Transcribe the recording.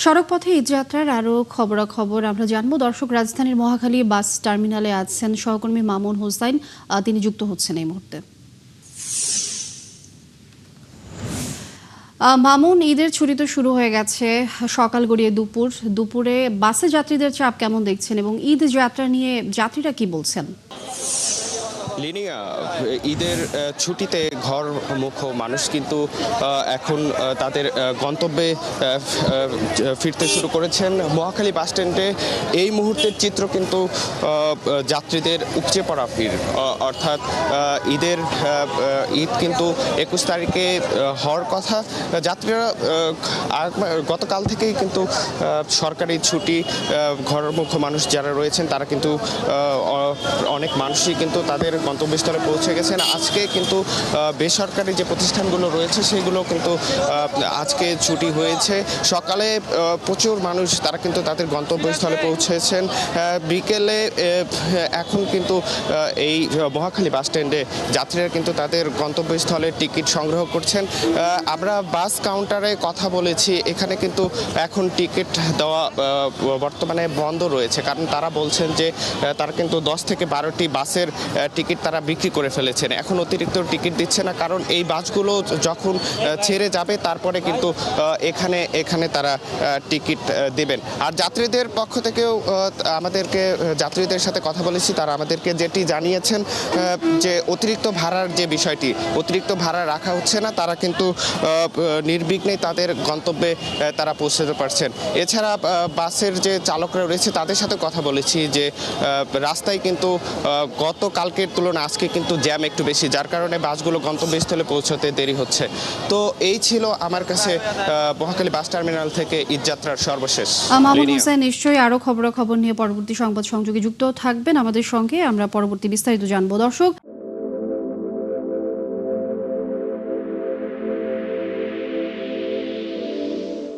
সড়কপথে ঈদযাত্রার আরও খবরাখবর আমরা জানবো। দর্শক, রাজধানীর মহাখালী বাস টার্মিনালে আছেন সহকর্মী মামুন হোসাইন, তিনি যুক্ত হচ্ছেন এই মুহূর্তে। মামুন, ঈদের ছুটি তো শুরু হয়ে গেছে, সকাল গড়িয়ে দুপুরে বাসে যাত্রীদের চাপ কেমন দেখছেন এবং ঈদ যাত্রা নিয়ে যাত্রীরা কি বলছেন? লিনিয়া, ঈদের ছুটিতে ঘরমুখ মানুষ কিন্তু এখন তাদের গন্তব্যে ফিরতে শুরু করেছেন। মহাখালী বাস স্ট্যান্ডে এই মুহূর্তের চিত্র কিন্তু যাত্রীদের উপচে পড়া ভিড়, অর্থাৎ ঈদ কিন্তু 21 তারিখে হওয়ার কথা। যাত্রীরা গতকাল থেকেই কিন্তু সরকারি ছুটি, ঘরমুখ মানুষ যারা রয়েছেন তারা কিন্তু অনেক মানুষই কিন্তু তাদের গন্তব্যস্থলে পৌঁছে গেছেন। আজকে কিন্তু বেসরকারি যে প্রতিষ্ঠানগুলো রয়েছে সেগুলো কিন্তু আজকে ছুটি হয়েছে। সকালে প্রচুর মানুষ তারা কিন্তু তাদের গন্তব্যস্থলে পৌঁছেছেন। বিকেলে এখন কিন্তু এই মহাখালী বাস স্ট্যান্ডে যাত্রীরা কিন্তু তাদের গন্তব্যস্থলে টিকিট সংগ্রহ করছেন। আমরা বাস কাউন্টারে কথা বলেছি, এখানে কিন্তু এখন টিকিট দেওয়া বর্তমানে বন্ধ রয়েছে, কারণ তারা বলছেন যে তারা কিন্তু 10 থেকে 12টি বাসের টিকিট তারা বিক্রি করে ফেলেছেন। এখন অতিরিক্ত টিকিট দিচ্ছে না, কারণ এই বাসগুলো যখন ছেড়ে যাবে তারপরে কিন্তু এখানে তারা টিকিট দেবেন। আর যাত্রীদের পক্ষ থেকেও যাত্রীদের সাথে কথা বলেছি, তারা আমাদেরকে যেটি জানিয়েছেন যে অতিরিক্ত ভাড়ার যে বিষয়টি, অতিরিক্ত ভাড়া রাখা হচ্ছে না, তারা কিন্তু নির্বিঘ্নে তাদের গন্তব্যে তারা পৌঁছতে পারছেন। এছাড়া বাসের যে চালকরা রয়েছে তাদের সাথে কথা বলেছি যে রাস্তায় কিন্তু গতকালকের তুলনায় আজকে কিন্তু জ্যাম একটু বেশি, যার কারণে বাসগুলো গন্তব্যস্থলে পৌঁছতে দেরি হচ্ছে। তো এই ছিল আমার কাছে মহাখালী বাস টার্মিনাল থেকে ঈদযাত্রার সর্বশেষ। মামুন হোসেন, নিশ্চয়ই আরো খবরাখবর নিয়ে পরবর্তী সংবাদ সংযোগে যুক্ত থাকবেন আমাদের সঙ্গে, আমরা পরবর্তী বিস্তারিত জানবো। দর্শক।